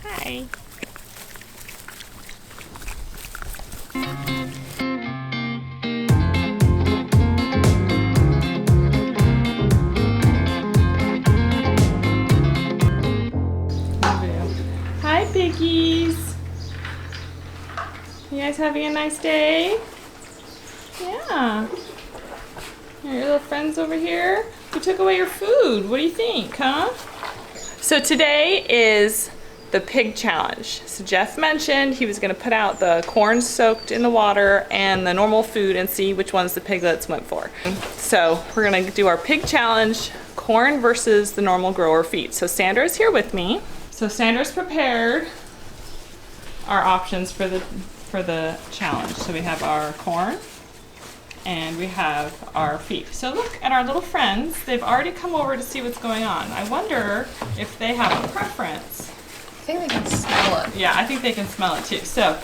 Hi. Hi, piggies. You guys having a nice day? Yeah. Your little friends over here. We took away your food. What do you think, huh? So today is the pig challenge. So Jeff mentioned he was going to put out the corn soaked in the water and the normal food and see which ones the piglets went for. So we're going to do our pig challenge, corn versus the normal grower feed. So Sandra's here with me. So Sandra's prepared our options for the challenge. So we have our corn and we have our feed. So look at our little friends. They've already come over to see what's going on. I wonder if they have a preference. I think they can smell it. Yeah, I think they can smell it too. So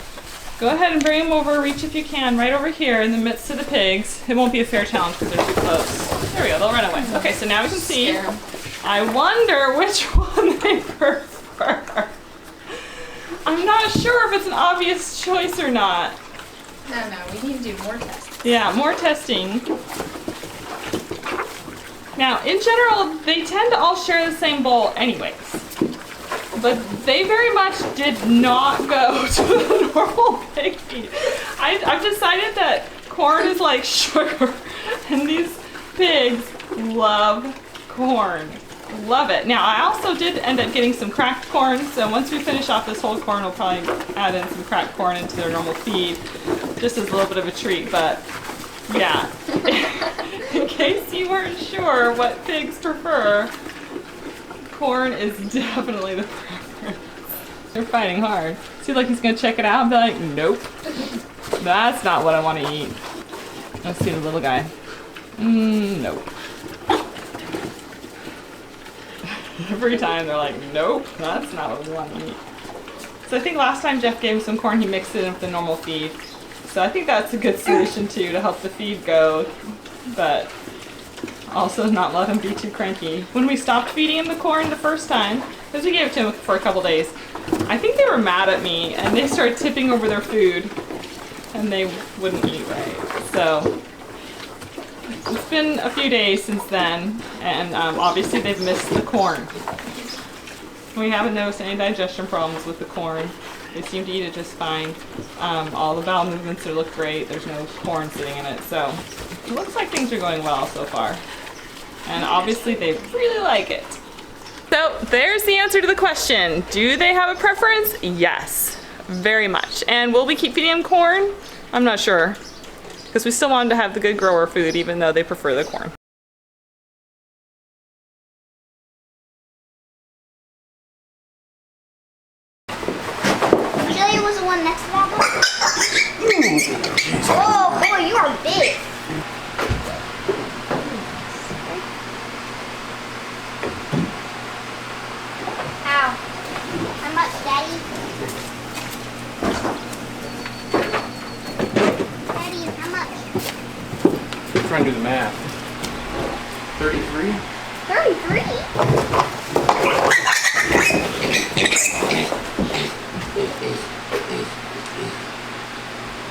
go ahead and bring them over, reach if you can, right over here in the midst of the pigs. It won't be a fair challenge because they're too close. There we go, they'll run away. Okay, so now we can see. I wonder which one they prefer. I'm not sure if it's an obvious choice or not. No, we need to do more tests. Yeah, more testing. Now, in general, they tend to all share the same bowl anyways. But they very much did not go to the normal pig feed. I've decided that corn is like sugar, and these pigs love corn. Love it. Now, I also did end up getting some cracked corn, so once we finish off this whole corn, we'll probably add in some cracked corn into their normal feed, just as a little bit of a treat, but yeah. In case you weren't sure what pigs prefer, corn is definitely the preference. They're fighting hard. See, like he's gonna check it out and be like, nope. That's not what I want to eat. Let's see the little guy. Nope. Every time they're like, nope, that's not what we want to eat. So I think last time Jeff gave him some corn, he mixed it in with the normal feed. So I think that's a good solution too, to help the feed go, but also not let him be too cranky. When we stopped feeding him the corn the first time, because we gave it to him for a couple days, I think they were mad at me and they started tipping over their food and they wouldn't eat right. So it's been a few days since then, and obviously they've missed the corn. We haven't noticed any digestion problems with the corn. They seem to eat it just fine. All the bowel movements look great. There's no corn sitting in it, so it looks like things are going well so far. And obviously they really like it. So there's the answer to the question. Do they have a preference? Yes, very much. And will we keep feeding them corn? I'm not sure, because we still want them to have the good grower food even though they prefer the corn. Julia was the one next to that one? Oh boy, you are big. Ow. How much, Daddy? Daddy, how much? I'm trying to do the math. 33? 33?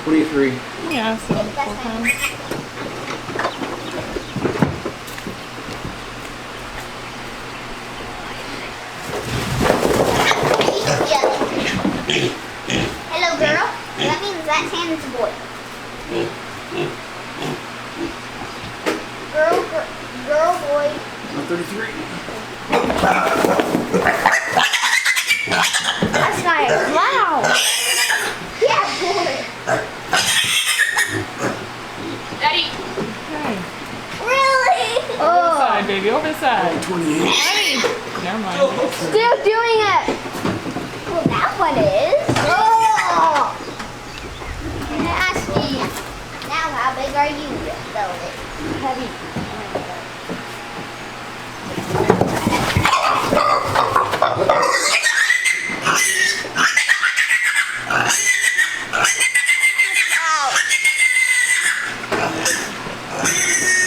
23. Yeah, so 4 pounds. Hello, girl. That means that Santa's a boy. Girl, boy. I'm 33. That's not loud. Yeah, boy. Daddy! Okay. Really? Over the side, baby, over the side. 28. Never mind. Still doing it. Well, that one is. Oh! Nasty. Now, how big are you, Velvet? Heavy.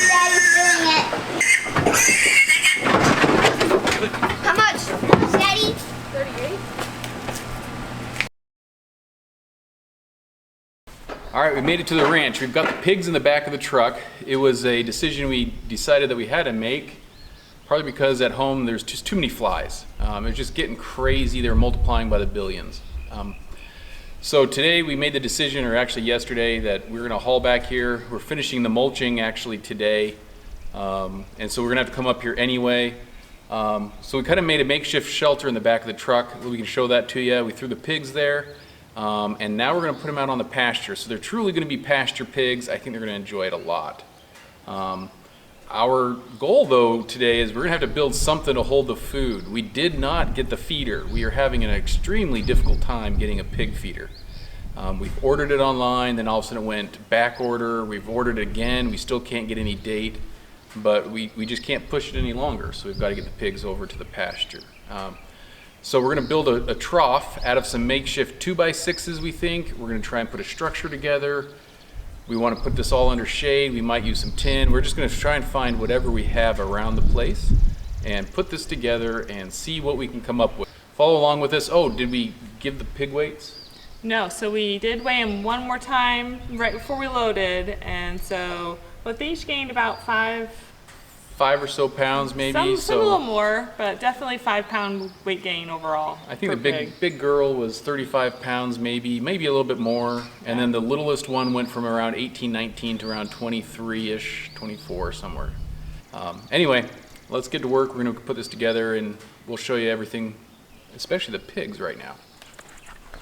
Daddy's doing it. How much? Daddy? 38? All right, we made it to the ranch. We've got the pigs in the back of the truck. It was a decision we decided that we had to make, partly because at home there's just too many flies. It was just getting crazy. They were multiplying by the billions. So today we made the decision, or actually yesterday, that we're gonna haul back here. We're finishing the mulching actually today. And so we're gonna have to come up here anyway. So we kind of made a makeshift shelter in the back of the truck. We can show that to you. We threw the pigs there. And now we're gonna put them out on the pasture. So they're truly gonna be pasture pigs. I think they're gonna enjoy it a lot. Our goal though today is we're gonna have to build something to hold the food. We did not get the feeder. We are having an extremely difficult time getting a pig feeder. We've ordered it online, then all of a sudden it went back order. We've ordered it again. We still can't get any date, but we just can't push it any longer. So we've got to get the pigs over to the pasture. So we're gonna build a trough out of some makeshift 2x6s, we think. We're gonna try and put a structure together. We want to put this all under shade. We might use some tin. We're just going to try and find whatever we have around the place and put this together and see what we can come up with. Follow along with this. Oh, did we give the pig weights? No, so we did weigh them one more time right before we loaded, and so but they each gained about five or so pounds maybe. Some a little more, but definitely 5 pound weight gain overall. I think the big girl was 35 pounds maybe a little bit more. And then the littlest one went from around 18, 19 to around 23-ish, 24 somewhere. Anyway, let's get to work. We're gonna put this together and we'll show you everything, especially the pigs right now.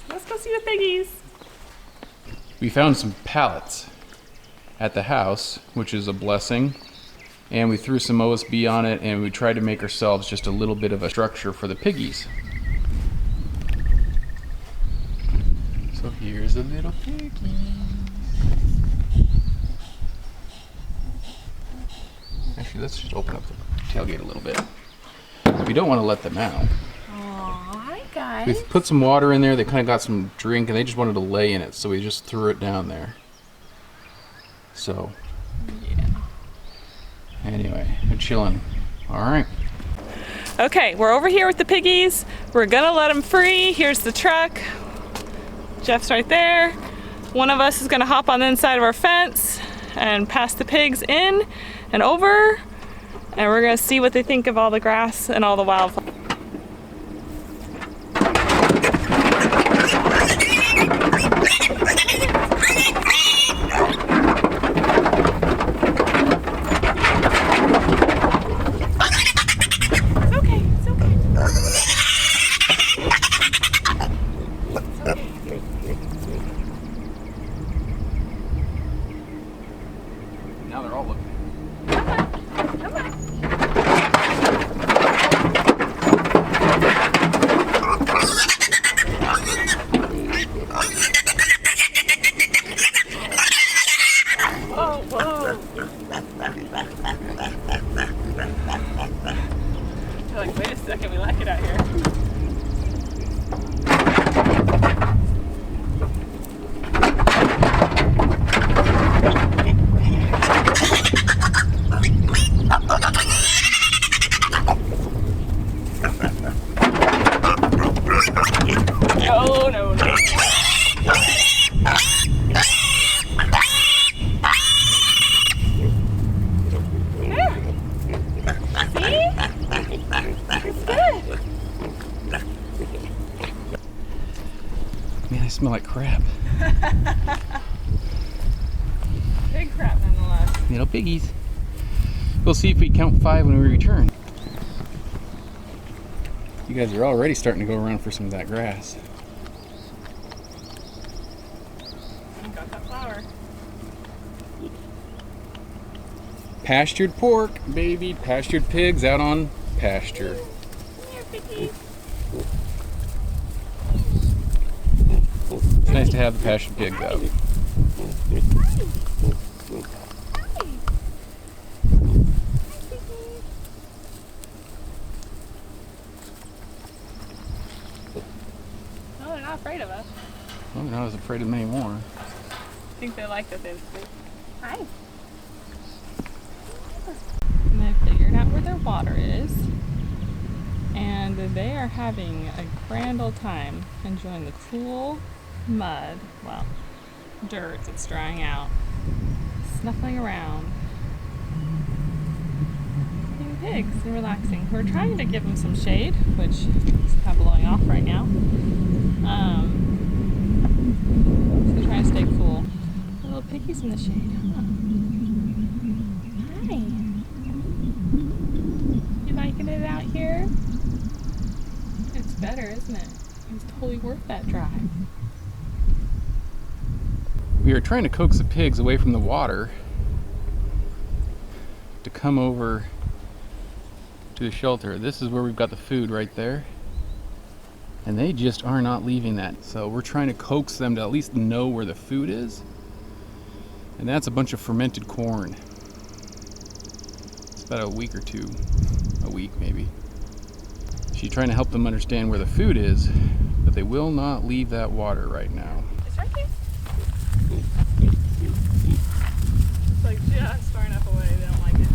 Let's go see the piggies. We found some pallets at the house, which is a blessing. And we threw some OSB on it and we tried to make ourselves just a little bit of a structure for the piggies. So here's the little piggies. Actually, let's just open up the tailgate a little bit. We don't want to let them out. Aw, hi guys. We put some water in there, they kind of got some drink and they just wanted to lay in it, so we just threw it down there. So, yeah. Anyway, they're chilling. All right. Okay, we're over here with the piggies. We're gonna let them free. Here's the truck. Jeff's right there. One of us is gonna hop on the inside of our fence and pass the pigs in and over. And we're gonna see what they think of all the grass and all the wildflowers. Now they're all looking. Come on. Oh, whoa. They're like, wait a second, we like it out here. Oh, no, no. There. See? It's good. Man, I smell like crap. Big crap nonetheless. Little piggies. We'll see if we count 5 when we return. You guys are already starting to go around for some of that grass. Got that flower. Pastured pork, baby. Pastured pigs out on pasture. Come here, piggies. It's nice to have the pastured pigs out. No, they're not afraid of us. Well, they're not as afraid of them anymore. I think they like that they sleep. Hi. And I figured out where their water is. And they are having a grand old time enjoying the cool mud. Well, dirt that's drying out, snuffling around, being pigs and relaxing. We're trying to give them some shade, which is kind of blowing off right now. So trying to stay cool. The little piggies in the shade. Huh? Hi. You liking it out here? It's better, isn't it? It's totally worth that drive. We are trying to coax the pigs away from the water to come over to the shelter. This is where we've got the food right there. And they just are not leaving that. So we're trying to coax them to at least know where the food is. And that's a bunch of fermented corn. It's about a week or two, a week maybe. She's trying to help them understand where the food is, but they will not leave that water right now. It's right here. It's like just far enough away, they don't like it.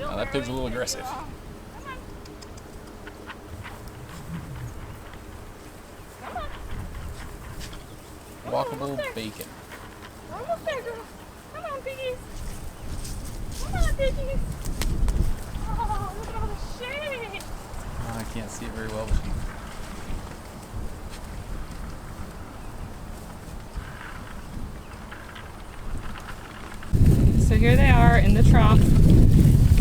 Oh, that pig's a little aggressive. Walkable bacon. Almost there, girl. Come on, piggies. Come on, piggies. Oh, look at all the shade. Oh, I can't see it very well. So here they are in the trough.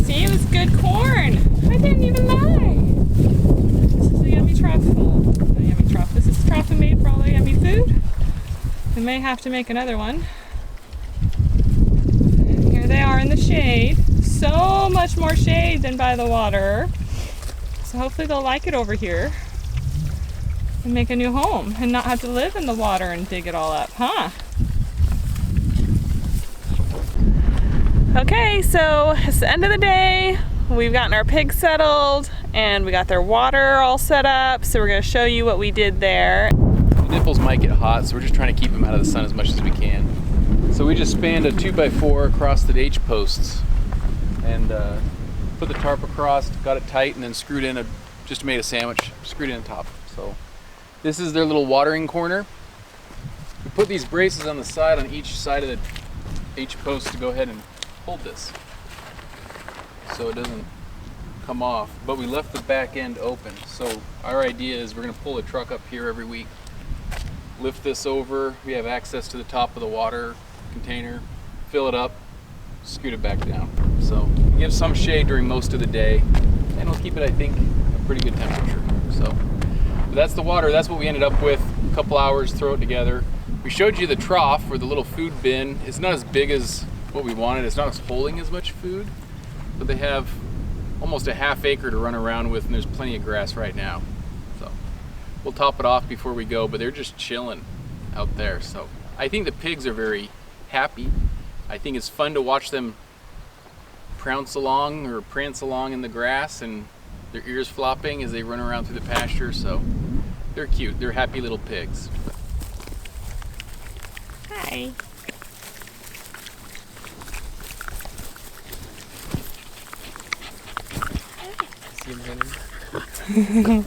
See, it was good corn. I didn't even lie. This is a yummy trough full. A yummy trough. This is a trough made for all the yummy food. We may have to make another one. Here they are in the shade. So much more shade than by the water. So hopefully they'll like it over here and make a new home and not have to live in the water and dig it all up, huh? Okay, so it's the end of the day. We've gotten our pigs settled and we got their water all set up. So we're gonna show you what we did there. The nipples might get hot, so we're just trying to keep them out of the sun as much as we can. So we just spanned a 2x4 across the H posts and put the tarp across, got it tight, and then screwed in just made a sandwich, screwed in the top. So this is their little watering corner. We put these braces on the side on each side of the H post to go ahead and hold this so it doesn't come off, but we left the back end open. So our idea is we're going to pull the truck up here every week, lift this over, we have access to the top of the water container, fill it up, scoot it back down. So it gives some shade during most of the day and it'll keep it, I think, a pretty good temperature. So but that's the water. That's what we ended up with. A couple hours, throw it together. We showed you the trough or the little food bin. It's not as big as what we wanted. It's not holding as much food, but they have almost a half acre to run around with and there's plenty of grass right now. So we'll top it off before we go, but they're just chilling out there. So I think the pigs are very happy. I think it's fun to watch them prance along or prance along in the grass and their ears flopping as they run around through the pasture. So they're cute. They're happy little pigs. Hi. See them running?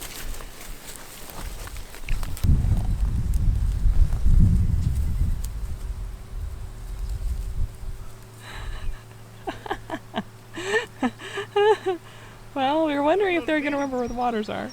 Well, we were wondering if they were going to remember where the waters are.